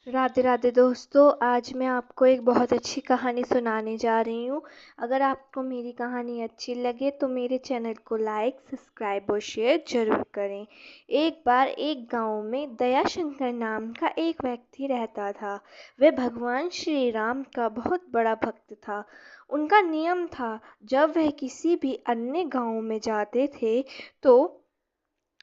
राधे राधे दोस्तों, आज मैं आपको एक बहुत अच्छी कहानी सुनाने जा रही हूँ। अगर आपको मेरी कहानी अच्छी लगे तो मेरे चैनल को लाइक, सब्सक्राइब और शेयर ज़रूर करें। एक बार एक गांव में दयाशंकर नाम का एक व्यक्ति रहता था। वह भगवान श्री राम का बहुत बड़ा भक्त था। उनका नियम था, जब वह किसी भी अन्य गांव में जाते थे तो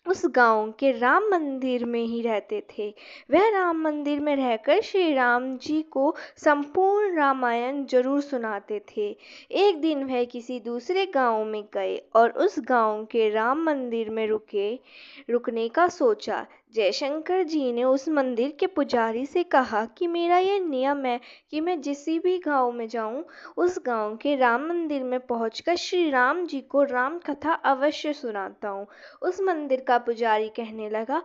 उस गांव के राम मंदिर में ही रहते थे। वह राम मंदिर में रहकर श्री राम जी को संपूर्ण रामायण जरूर सुनाते थे। एक दिन वह किसी दूसरे गांव में गए और उस गांव के राम मंदिर में रुकने का सोचा। जयशंकर जी ने उस मंदिर के पुजारी से कहा कि मेरा यह नियम है कि मैं जिस भी गांव में जाऊं, उस गांव के राम मंदिर में पहुंचकर श्री राम जी को राम कथा अवश्य सुनाता हूँ। उस मंदिर का पुजारी कहने लगा,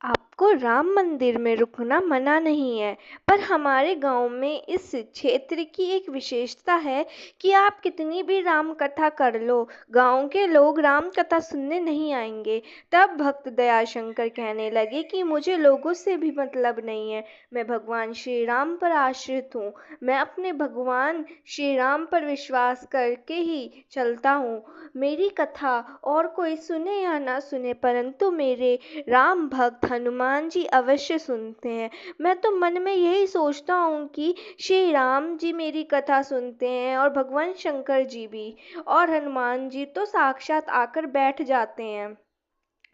आपको राम मंदिर में रुकना मना नहीं है, पर हमारे गांव में इस क्षेत्र की एक विशेषता है कि आप कितनी भी राम कथा कर लो, गांव के लोग राम कथा सुनने नहीं आएंगे। तब भक्त दयाशंकर कहने लगे कि मुझे लोगों से भी मतलब नहीं है, मैं भगवान श्री राम पर आश्रित हूँ। मैं अपने भगवान श्री राम पर विश्वास करके ही चलता हूँ। मेरी कथा और कोई सुने या ना सुने, परंतु मेरे राम भक्त हनुमान जी अवश्य सुनते हैं। मैं तो मन में यही सोचता हूँ कि श्री राम जी मेरी कथा सुनते हैं और भगवान शंकर जी भी, और हनुमान जी तो साक्षात आकर बैठ जाते हैं।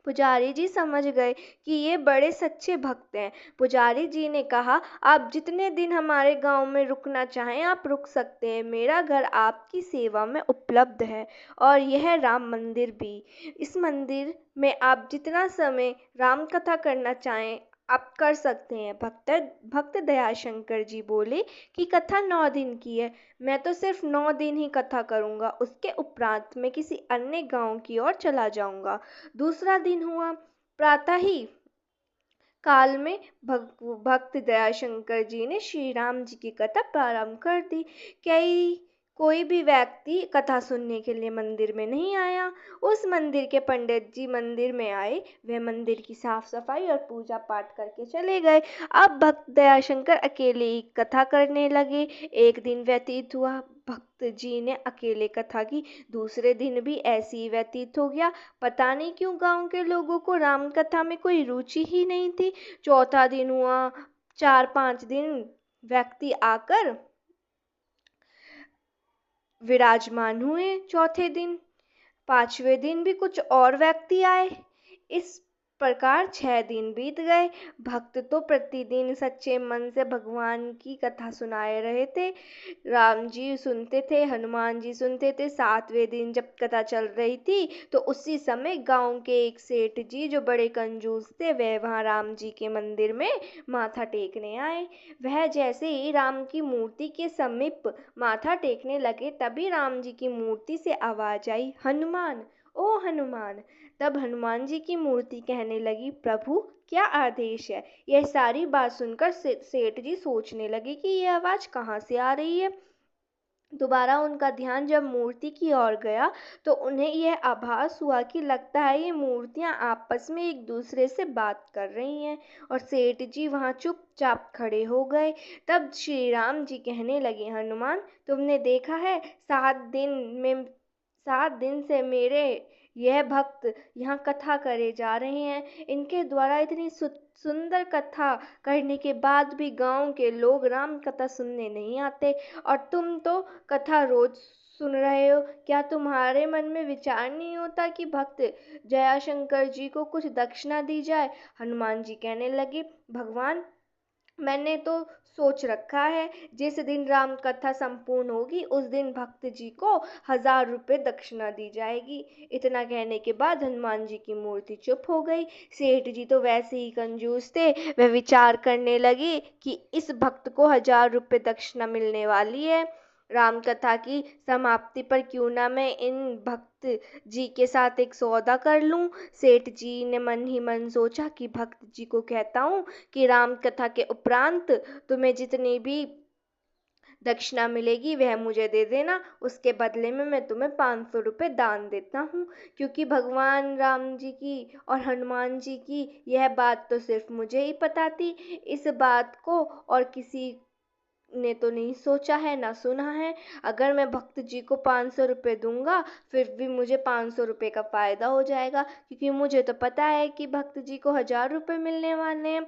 पुजारी जी समझ गए कि ये बड़े सच्चे भक्त हैं। पुजारी जी ने कहा, आप जितने दिन हमारे गांव में रुकना चाहें आप रुक सकते हैं। मेरा घर आपकी सेवा में उपलब्ध है और यह राम मंदिर भी। इस मंदिर में आप जितना समय राम कथा करना चाहें आप कर सकते हैं। भक्त भक्त दयाशंकर जी बोले कि कथा 9 दिन की है, मैं तो सिर्फ 9 दिन ही कथा करूंगा, उसके उपरांत मैं किसी अन्य गांव की ओर चला जाऊंगा। दूसरा दिन हुआ। प्रातः ही काल में भक्त दयाशंकर जी ने श्री राम जी की कथा प्रारंभ कर दी। कई कोई भी व्यक्ति कथा सुनने के लिए मंदिर में नहीं आया। उस मंदिर के पंडित जी मंदिर में आए। वे मंदिर की साफ सफाई और पूजा पाठ करके चले गए। अब भक्त दयाशंकर अकेले ही कथा करने लगे। एक दिन व्यतीत हुआ, भक्त जी ने अकेले कथा की। दूसरे दिन भी ऐसे ही व्यतीत हो गया। पता नहीं क्यों गांव के लोगों को राम कथा में कोई रुचि ही नहीं थी। चौथा दिन हुआ। 4-5 दिन व्यक्ति आकर विराजमान हुए। चौथे दिन, 5वें दिन भी कुछ और व्यक्ति आए। इस प्रकार 6 दिन बीत गए। भक्त तो प्रतिदिन सच्चे मन से भगवान की कथा सुनाए रहे थे। राम जी सुनते थे, हनुमान जी सुनते थे। 7वें दिन जब कथा चल रही थी तो उसी समय गांव के एक सेठ जी जो बड़े कंजूस थे, वह वहां राम जी के मंदिर में माथा टेकने आए। वह जैसे ही राम की मूर्ति के समीप माथा टेकने लगे, तभी राम जी की मूर्ति से आवाज आई, हनुमान, ओ हनुमान। तब हनुमान जी की मूर्ति कहने लगी, प्रभु क्या आदेश है। यह सारी बात सुनकर सेठ जी सोचने लगे कि यह आवाज कहाँ से आ रही है। दोबारा उनका ध्यान जब मूर्ति की ओर गया तो उन्हें यह आभास हुआ कि लगता है ये मूर्तियां आपस में एक दूसरे से बात कर रही हैं, और सेठ जी वहां चुपचाप खड़े हो गए। तब श्री राम जी कहने लगे, हनुमान, तुमने देखा है 7 दिन से मेरे यह भक्त यहाँ कथा करे जा रहे हैं। इनके द्वारा इतनी सुंदर कथा करने के बाद भी गांव के लोग राम कथा सुनने नहीं आते, और तुम तो कथा रोज सुन रहे हो। क्या तुम्हारे मन में विचार नहीं होता कि भक्त जयाशंकर जी को कुछ दक्षिणा दी जाए। हनुमान जी कहने लगे, भगवान, मैंने तो सोच रखा है, जिस दिन राम कथा संपूर्ण होगी उस दिन भक्त जी को 1000 रुपये दक्षिणा दी जाएगी। इतना कहने के बाद हनुमान जी की मूर्ति चुप हो गई। सेठ जी तो वैसे ही कंजूस थे। वह विचार करने लगे कि इस भक्त को 1000 रुपये दक्षिणा मिलने वाली है। राम कथा की समाप्ति पर क्यों ना मैं इन भक्त जी के साथ एक सौदा कर लूं। सेठ जी ने मन ही मन सोचा कि भक्त जी को कहता हूँ कि राम कथा के उपरांत तुम्हें जितनी भी दक्षिणा मिलेगी वह मुझे दे देना, उसके बदले में मैं तुम्हें 500 रुपये दान देता हूँ। क्योंकि भगवान राम जी की और हनुमान जी की यह बात तो सिर्फ मुझे ही पता थी। इस बात को और किसी ने तो नहीं सोचा है, ना सुना है। अगर मैं भक्त जी को 500 रुपये दूंगा, फिर भी मुझे 500 रुपये का फ़ायदा हो जाएगा, क्योंकि मुझे तो पता है कि भक्त जी को 1000 रुपये मिलने वाले हैं।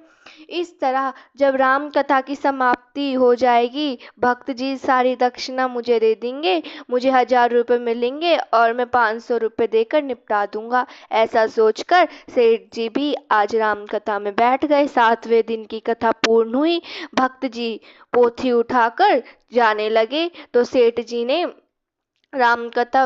इस तरह जब राम कथा की समाप्ति हो जाएगी, भक्त जी सारी दक्षिणा मुझे दे देंगे, मुझे 1000 रुपये मिलेंगे और मैं 500 रुपये देकर निपटा दूंगा। ऐसा सोचकर सेठ जी भी आज राम कथा में बैठ गए। 7वें दिन की कथा पूर्ण हुई। भक्त जी पोथी उठाकर जाने लगे तो सेठ जी ने रामकथा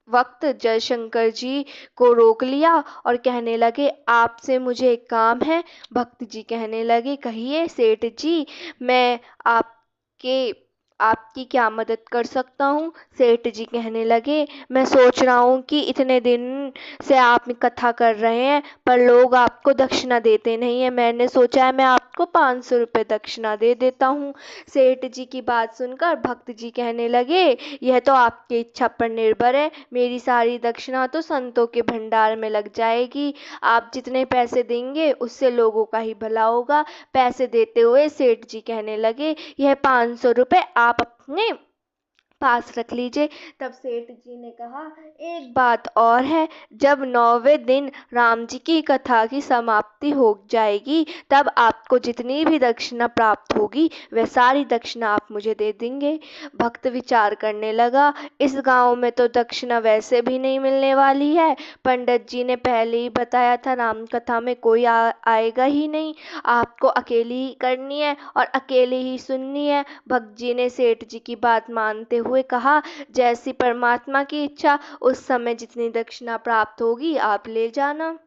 वक्त जयशंकर जी को रोक लिया और कहने लगे, आपसे मुझे एक काम है। भक्त जी कहने लगे, कहिए सेठ जी, मैं आपकी क्या मदद कर सकता हूँ। सेठ जी कहने लगे, मैं सोच रहा हूँ कि इतने दिन से आप कथा कर रहे हैं पर लोग आपको दक्षिणा देते नहीं है। मैंने सोचा है मैं आपको 500 रुपये दक्षिणा दे देता हूँ। सेठ जी की बात सुनकर भक्त जी कहने लगे, यह तो आपकी इच्छा पर निर्भर है। मेरी सारी दक्षिणा तो संतों के भंडार में लग जाएगी। आप जितने पैसे देंगे उससे लोगों का ही भला होगा। पैसे देते हुए सेठ जी कहने लगे, यह 500 रुपये आप अपने पास रख लीजिए। तब सेठ जी ने कहा, एक बात और है, जब 9वें दिन राम जी की कथा की समाप्ति हो जाएगी, तब आपको जितनी भी दक्षिणा प्राप्त होगी वह सारी दक्षिणा आप मुझे दे देंगे। भक्त विचार करने लगा, इस गांव में तो दक्षिणा वैसे भी नहीं मिलने वाली है। पंडित जी ने पहले ही बताया था राम कथा में कोई आएगा ही नहीं, आपको अकेली ही करनी है और अकेले ही सुननी है। भक्त जी ने सेठ जी की बात मानते हुए कहा, जैसी परमात्मा की इच्छा, उस समय जितनी दक्षिणा प्राप्त होगी आप ले जाना।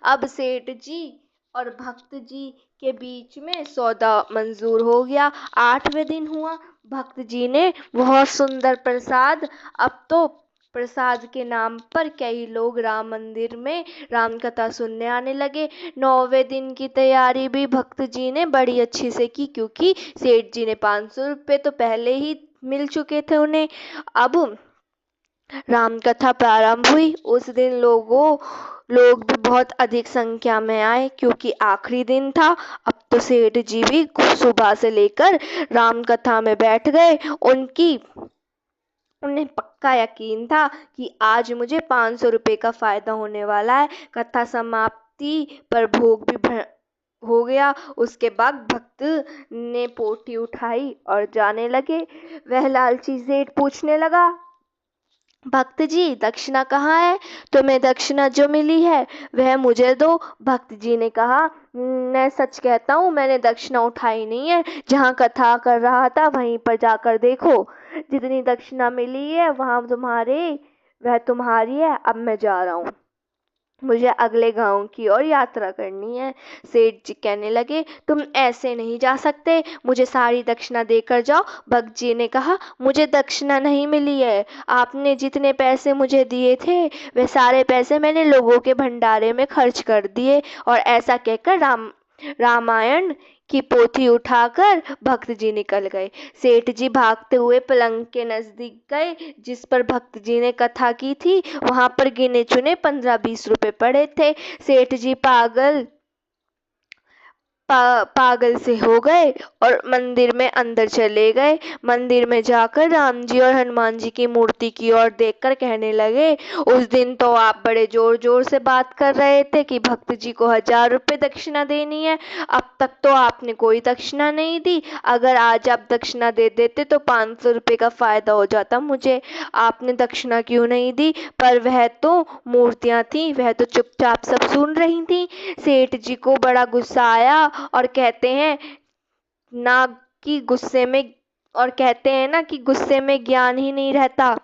अब सेठ जी और भक्त जी के बीच में सौदा मंजूर हो गया। 8वें दिन हुआ। भक्त जी ने बहुत सुंदर प्रसाद, अब तो प्रसाद के नाम पर कई लोग राम मंदिर में राम कथा सुनने आने लगे। 9वें दिन की तैयारी भी भक्त जी ने बड़ी अच्छी से की, क्योंकि सेठ जी ने 500 रुपये तो पहले ही मिल चुके थे उन्हें। अब राम कथा प्रारंभ हुई। उस दिन लोग भी बहुत अधिक संख्या में आए, क्योंकि आखिरी दिन था। अब तो सेठ जी भी सुबह से लेकर राम कथा में बैठ गए। उन्हें पक्का यकीन था कि आज मुझे 500 रुपये का फायदा होने वाला है। कथा समाप्ति पर भोग भी हो गया। उसके बाद भक्त ने पोथी उठाई और जाने लगे। वह लालची सेठ पूछने लगा, भक्त जी दक्षिणा कहाँ है? तुम्हें दक्षिणा जो मिली है वह मुझे दो। भक्त जी ने कहा, मैं सच कहता हूँ, मैंने दक्षिणा उठाई नहीं है। जहाँ कथा कर रहा था वहीं पर जाकर देखो, जितनी दक्षिणा मिली है वह तुम्हारी है। अब मैं जा रहा हूँ, मुझे अगले गांव की ओर यात्रा करनी है। सेठ जी कहने लगे, तुम ऐसे नहीं जा सकते, मुझे सारी दक्षिणा देकर जाओ। भक्त जी ने कहा, मुझे दक्षिणा नहीं मिली है। आपने जितने पैसे मुझे दिए थे वे सारे पैसे मैंने लोगों के भंडारे में खर्च कर दिए। और ऐसा कहकर रामायण की पोथी उठाकर भक्त जी निकल गए। सेठ जी भागते हुए पलंग के नजदीक गए जिस पर भक्त जी ने कथा की थी। वहां पर गिने चुने 15-20 रुपए पड़े थे। सेठ जी पागल से हो गए और मंदिर में अंदर चले गए। मंदिर में जाकर राम जी और हनुमान जी की मूर्ति की ओर देखकर कहने लगे, उस दिन तो आप बड़े जोर जोर से बात कर रहे थे कि भक्त जी को 1000 रुपये दक्षिणा देनी है। अब तक तो आपने कोई दक्षिणा नहीं दी। अगर आज आप दक्षिणा दे देते तो 500 रुपये का फायदा हो जाता मुझे। आपने दक्षिणा क्यों नहीं दी? पर वह तो मूर्तियां थी, वह तो चुपचाप सब सुन रही थी। सेठ जी को बड़ा गुस्सा आया और कहते हैं ना कि गुस्से में ज्ञान ही नहीं रहता।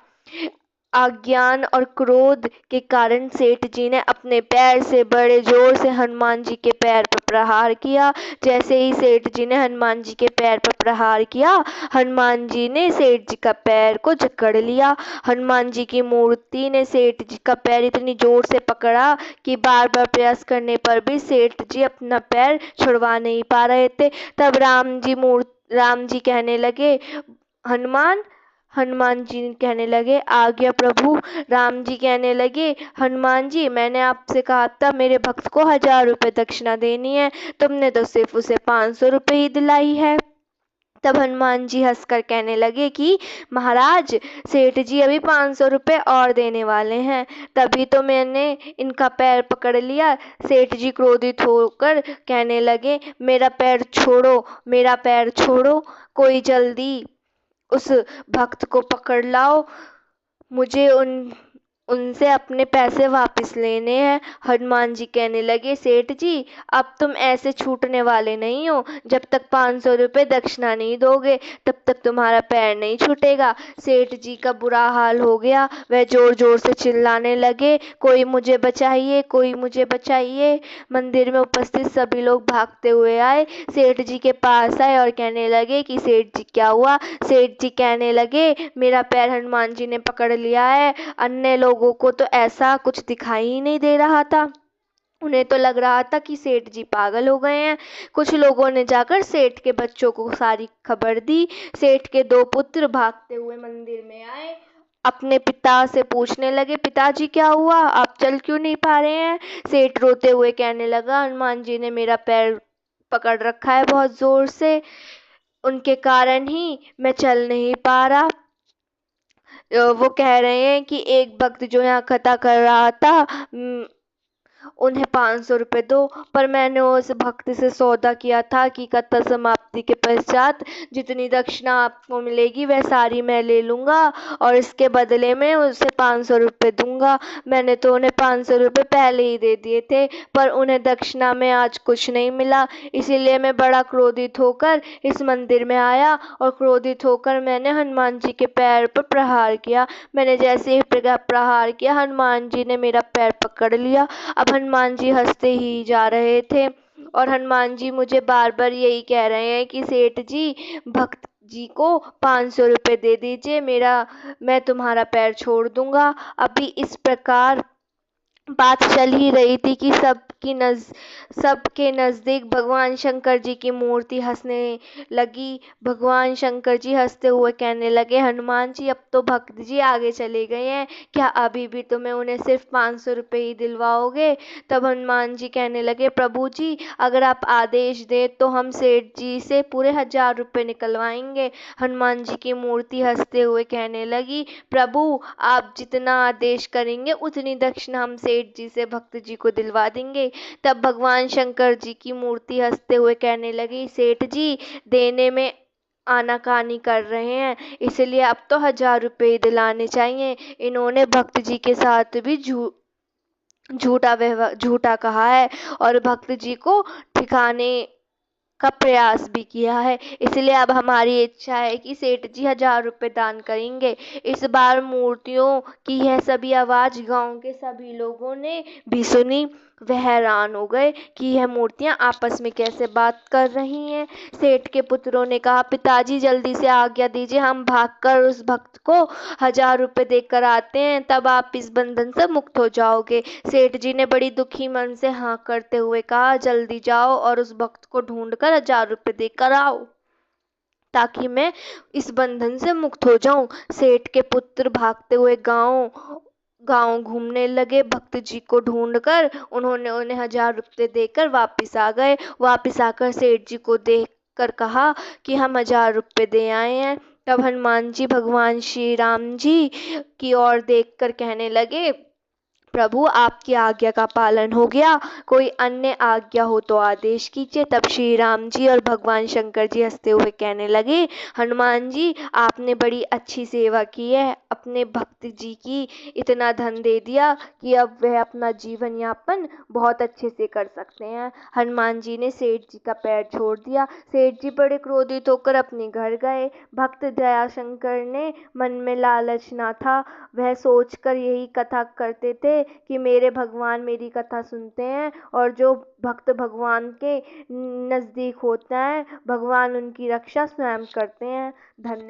अज्ञान और क्रोध के कारण सेठ जी ने अपने पैर से बड़े जोर से हनुमान जी के पैर पर प्रहार किया। जैसे ही सेठ जी ने हनुमान जी के पैर पर प्रहार किया, हनुमान जी ने सेठ जी का पैर को जकड़ लिया। हनुमान जी की मूर्ति ने सेठ जी का पैर इतनी जोर से पकड़ा कि बार बार प्रयास करने पर भी सेठ जी अपना पैर छुड़वा नहीं पा रहे थे। तब राम जी कहने लगे, हनुमान हनुमान जी कहने लगे, आज्ञा प्रभु। राम जी कहने लगे, हनुमान जी मैंने आपसे कहा था मेरे भक्त को 1000 रुपये दक्षिणा देनी है, तुमने तो सिर्फ उसे 500 रुपये ही दिलाई है। तब हनुमान जी हंसकर कहने लगे कि महाराज, सेठ जी अभी 500 रुपये और देने वाले हैं, तभी तो मैंने इनका पैर पकड़ लिया। सेठ जी क्रोधित होकर कहने लगे, मेरा पैर छोड़ो, मेरा पैर छोड़ो, कोई जल्दी उस भक्त को पकड़ लाओ, मुझे उनसे अपने पैसे वापस लेने हैं। हनुमान जी कहने लगे, सेठ जी अब तुम ऐसे छूटने वाले नहीं हो, जब तक 500 रुपये दक्षिणा नहीं दोगे तब तक तुम्हारा पैर नहीं छूटेगा। सेठ जी का बुरा हाल हो गया, वह जोर जोर से चिल्लाने लगे, कोई मुझे बचाइए, कोई मुझे बचाइए। मंदिर में उपस्थित सभी लोग भागते हुए आए, सेठ जी के पास आए और कहने लगे कि सेठ जी क्या हुआ। सेठ जी कहने लगे, मेरा पैर हनुमान जी ने पकड़ लिया है, अन्य लोगों को तो ऐसा कुछ दिखाई ही नहीं दे रहा था, उन्हें तो लग रहा था कि सेठ जी पागल हो गए हैं। कुछ लोगों ने जाकर सेठ के बच्चों को सारी खबर दी। सेठ के 2 पुत्र भागते हुए मंदिर में आए, अपने पिता से पूछने लगे, पिताजी क्या हुआ, आप चल क्यों नहीं पा रहे हैं। सेठ रोते हुए कहने लगा, हनुमान जी ने मेरा पैर पकड़ रखा है बहुत जोर से, उनके कारण ही मैं चल नहीं पा रहा। वो कह रहे हैं कि एक भक्त जो यहाँ कथा कर रहा था, उन्हें 500 रुपये दो, पर मैंने उस भक्त से सौदा किया था कि कथा समाप्ति के पश्चात जितनी दक्षिणा आपको मिलेगी वह सारी मैं ले लूँगा और इसके बदले में उसे 500 रुपये दूँगा। मैंने तो उन्हें 500 रुपये पहले ही दे दिए थे, पर उन्हें दक्षिणा में आज कुछ नहीं मिला, इसीलिए मैं बड़ा क्रोधित होकर इस मंदिर में आया और क्रोधित होकर मैंने हनुमान जी के पैर पर प्रहार किया। मैंने जैसे ही प्रहार किया, हनुमान जी ने मेरा पैर पकड़ लिया। अब हनुमान जी हंसते ही जा रहे थे और हनुमान जी मुझे बार बार यही कह रहे हैं कि सेठ जी, भक्त जी को 500 रुपये दे दीजिए, मैं तुम्हारा पैर छोड़ दूंगा। अभी इस प्रकार बात चल ही रही थी कि सबके नज़दीक भगवान शंकर जी की मूर्ति हंसने लगी। भगवान शंकर जी हंसते हुए कहने लगे, हनुमान जी अब तो भक्त जी आगे चले गए हैं, क्या अभी भी तुम्हें उन्हें सिर्फ 500 रुपये ही दिलवाओगे। तब हनुमान जी कहने लगे, प्रभु जी अगर आप आदेश दें तो हम सेठ जी से पूरे 1000 रुपये निकलवाएंगे। हनुमान जी की मूर्ति हंसते हुए कहने लगी, प्रभु आप जितना आदेश करेंगे उतनी दक्षिणा हम सेठ जी से भक्त जी को दिलवा देंगे। तब भगवान शंकर जी की मूर्ति हंसते हुए कहने लगी, सेठ जी देने में आनाकानी कर रहे हैं, इसलिए अब तो 1000 रुपये ही दिलाने चाहिए। इन्होंने भक्त जी के साथ भी झूठा कहा है और भक्त जी को ठिकाने का प्रयास भी किया है, इसलिए अब हमारी इच्छा है कि सेठ जी 1000 रुपये दान करेंगे। इस बार मूर्तियों की यह सभी आवाज़ गांव के सभी लोगों ने भी सुनी। वह हैरान हो गए कि यह मूर्तियां आपस में कैसे बात कर रही हैं। सेठ के पुत्रों ने कहा, पिताजी जल्दी से आज्ञा दीजिए, हम भागकर उस भक्त को 1000 रुपये देकर आते हैं, तब आप इस बंधन से मुक्त हो जाओगे। सेठ जी ने बड़ी दुखी मन से हाँ करते हुए कहा, जल्दी जाओ और उस भक्त को ढूंढकर 1000 रुपये देकर आओ, ताकि मैं इस बंधन से मुक्त हो जाऊं। सेठ के पुत्र भागते हुए गांव घूमने लगे। भक्त जी को ढूंढकर उन्होंने उन्हें 1000 रुपये देकर वापस आ गए। वापस आकर सेठ जी को देखकर कहा कि हम 1000 रुपये दे आए हैं। तब हनुमान जी भगवान श्री राम जी की ओर देखकर कहने लगे, प्रभु आपकी आज्ञा का पालन हो गया, कोई अन्य आज्ञा हो तो आदेश कीजिए। तब श्री राम जी और भगवान शंकर जी हंसते हुए कहने लगे, हनुमान जी आपने बड़ी अच्छी सेवा की है, अपने भक्त जी की इतना धन दे दिया कि अब वह अपना जीवन यापन बहुत अच्छे से कर सकते हैं। हनुमान जी ने सेठ जी का पैर छोड़ दिया। सेठ जी बड़े क्रोधित होकर अपने घर गए। भक्त दयाशंकर ने मन में लालच ना था, वह सोचकर यही कथा करते थे कि मेरे भगवान मेरी कथा सुनते हैं और जो भक्त भगवान के नज़दीक होता है भगवान उनकी रक्षा स्वयं करते हैं। धन्यवाद।